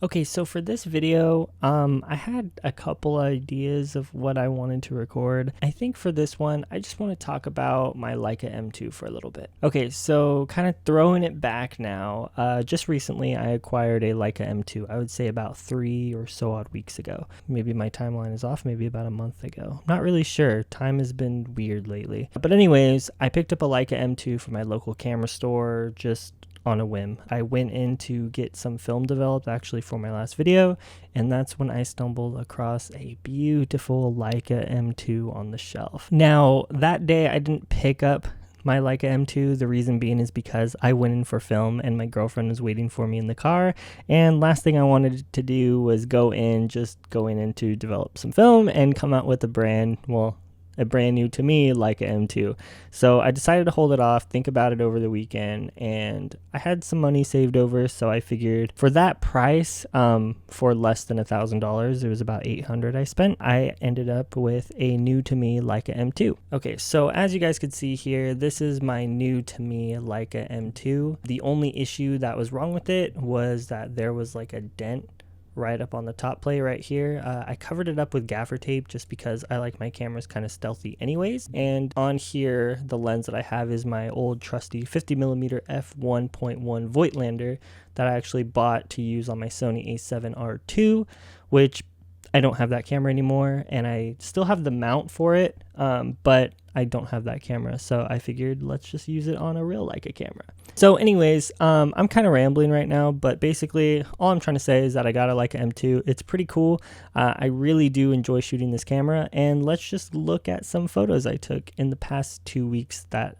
Okay, so for this video, I had a couple ideas of what I wanted to record. I think for this one, I just want to talk about my Leica M2 for a little bit. Okay, so kind of throwing it back now, just recently I acquired a Leica M2, I would say about 3 or so odd weeks ago. Maybe my timeline is off, maybe about a month ago. Not really sure, time has been weird lately. But anyways, I picked up a Leica M2 from my local camera store, just on a whim. I went in to get some film developed actually for my last video, and that's when I stumbled across a beautiful Leica M2 on the shelf. Now, that day I didn't pick up my Leica M2. The reason being is because I went in for film and my girlfriend was waiting for me in the car, and last thing I wanted to do was just going in to develop some film and come out with a brand new to me Leica M2. So I decided to hold it off, think about it over the weekend, and I had some money saved over, so I figured for that price, for less than $1,000, it was about $800 I spent, I ended up with a new to me Leica M2. Okay, so as you guys could see here, this is my new to me Leica M2. The only issue that was wrong with it was that there was like a dent right up on the top plate right here. I covered it up with gaffer tape just because I like my cameras kind of stealthy anyways. And on here, the lens that I have is my old trusty 50mm f1.1 Voigtlander that I actually bought to use on my Sony a7R II, which I don't have that camera anymore, and I still have the mount for it, but I don't have that camera, so I figured let's just use it on a real Leica camera. So anyways, I'm kind of rambling right now, but basically all I'm trying to say is that I got a Leica M2. It's pretty cool. I really do enjoy shooting this camera, and let's just look at some photos I took in the past 2 weeks that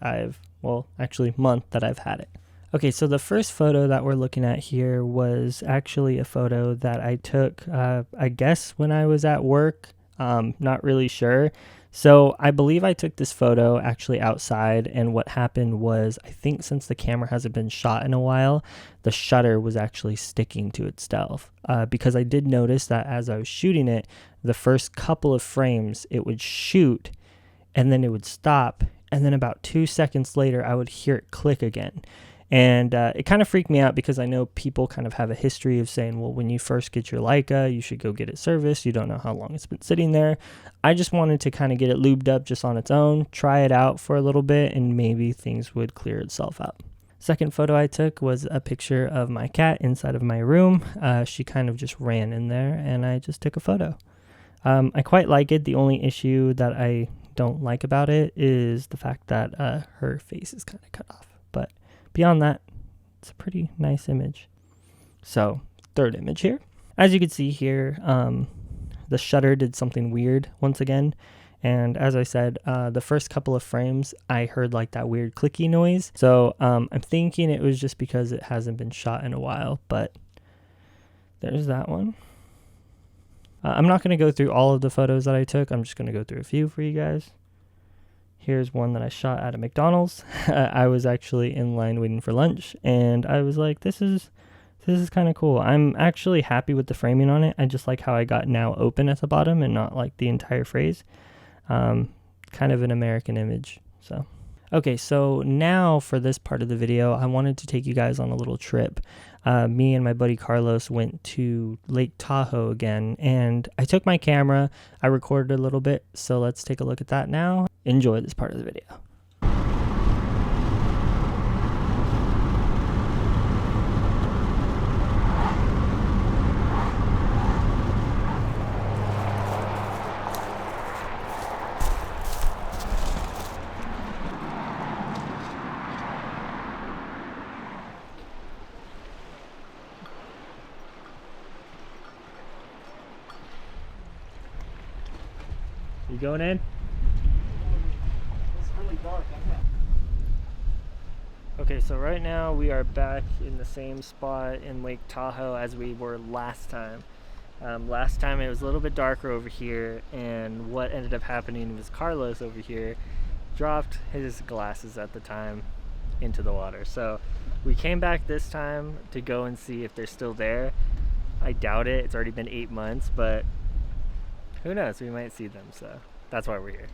month that I've had it. Okay, so the first photo that we're looking at here was actually a photo that I took, I guess when I was at work, not really sure. So I believe I took this photo actually outside, and what happened was, I think since the camera hasn't been shot in a while, the shutter was actually sticking to itself, because I did notice that as I was shooting it, the first couple of frames it would shoot and then it would stop, and then about 2 seconds later I would hear it click again. And it kind of freaked me out because I know people kind of have a history of saying, well, when you first get your Leica, you should go get it serviced. You don't know how long it's been sitting there. I just wanted to kind of get it lubed up just on its own, try it out for a little bit, and maybe things would clear itself up. Second photo I took was a picture of my cat inside of my room. She kind of just ran in there, and I just took a photo. I quite like it. The only issue that I don't like about it is the fact that her face is kind of cut off. But beyond that, it's a pretty nice image. So, third image here. As you can see here, the shutter did something weird once again. And as I said, the first couple of frames, I heard like that weird clicky noise. So I'm thinking it was just because it hasn't been shot in a while, but there's that one. I'm not going to go through all of the photos that I took. I'm just going to go through a few for you guys. Here's one that I shot at a McDonald's. I was actually in line waiting for lunch, and I was like, this is kind of cool. I'm actually happy with the framing on it. I just like how I got now open at the bottom and not like the entire phrase. Kind of an American image. So, okay, so now for this part of the video, I wanted to take you guys on a little trip. Me and my buddy Carlos went to Lake Tahoe again, and I took my camera. I recorded a little bit, so let's take a look at that now. Enjoy this part of the video. You going in? It's really dark. Okay, so right now we are back in the same spot in Lake Tahoe as we were last time. Last time it was a little bit darker over here, and what ended up happening was Carlos over here dropped his glasses at the time into the water. So we came back this time to go and see if they're still there. I doubt it. It's already been 8 months, but who knows? We might see them, so that's why we're here.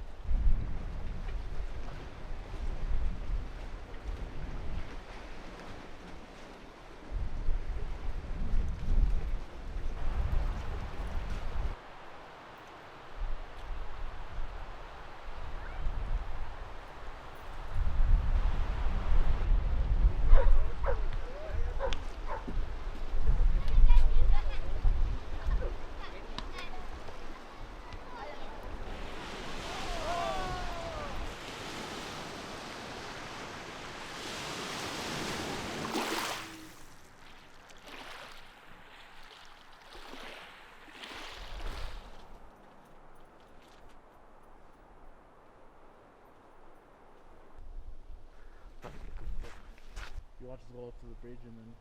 go up to the bridge and then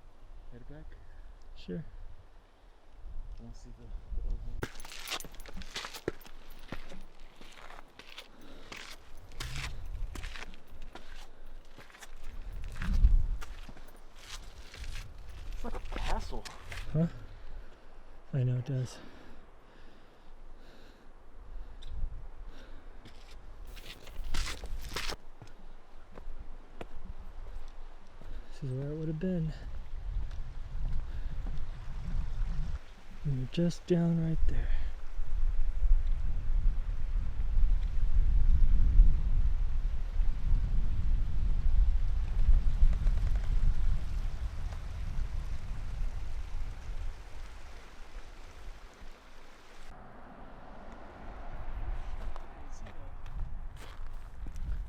head back. Sure. I want to see the ocean. It's like a castle. Huh? I know it does. This is where it would have been. And you're just down right there.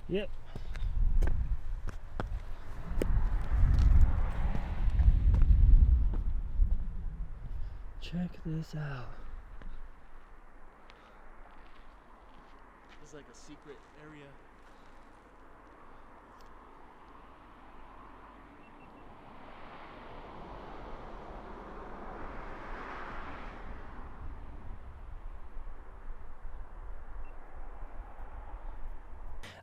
Yep. Check this out. It's like a secret area.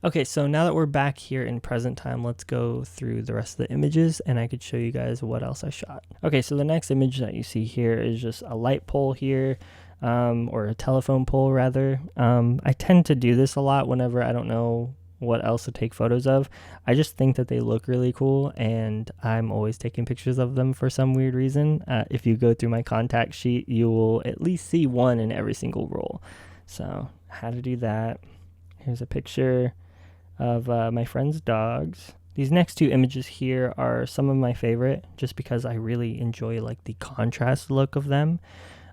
Okay, so now that we're back here in present time, let's go through the rest of the images and I could show you guys what else I shot. Okay, so the next image that you see here is just a light pole here, or a telephone pole rather. I tend to do this a lot whenever I don't know what else to take photos of. I just think that they look really cool and I'm always taking pictures of them for some weird reason. If you go through my contact sheet, you will at least see one in every single roll. So how to do that. Here's a picture of my friend's dogs. These next two images here are some of my favorite just because I really enjoy like the contrast look of them.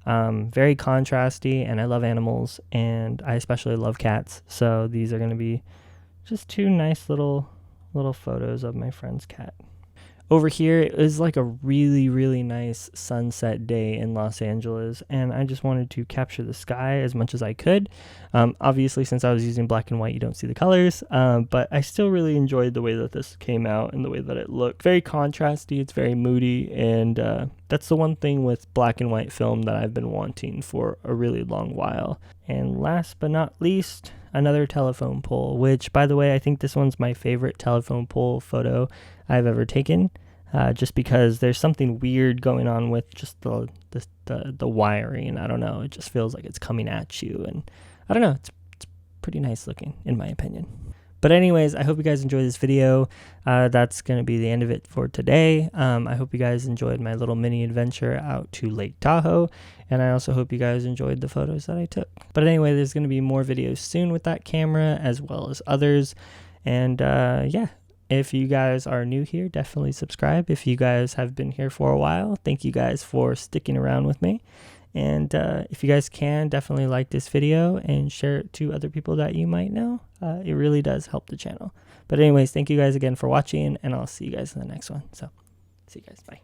Very contrasty, and I love animals and I especially love cats. So these are going to be just two nice little photos of my friend's cat. Over here is like a really nice sunset day in Los Angeles, and I just wanted to capture the sky as much as I could. Obviously, since I was using black and white, you don't see the colors, but I still really enjoyed the way that this came out and the way that it looked. Very contrasty, it's very moody, and that's the one thing with black and white film that I've been wanting for a really long while. And last but not least, another telephone pole, which, by the way, I think this one's my favorite telephone pole photo I've ever taken, just because there's something weird going on with just the wiring. I don't know. It just feels like it's coming at you, and I don't know. It's pretty nice looking, in my opinion. But anyways, I hope you guys enjoyed this video. That's going to be the end of it for today. I hope you guys enjoyed my little mini adventure out to Lake Tahoe. And I also hope you guys enjoyed the photos that I took. But anyway, there's going to be more videos soon with that camera as well as others. And yeah, if you guys are new here, definitely subscribe. If you guys have been here for a while, thank you guys for sticking around with me. And if you guys can, definitely like this video and share it to other people that you might know. It really does help the channel. But anyways, thank you guys again for watching, and I'll see you guys in the next one. So, see you guys. Bye.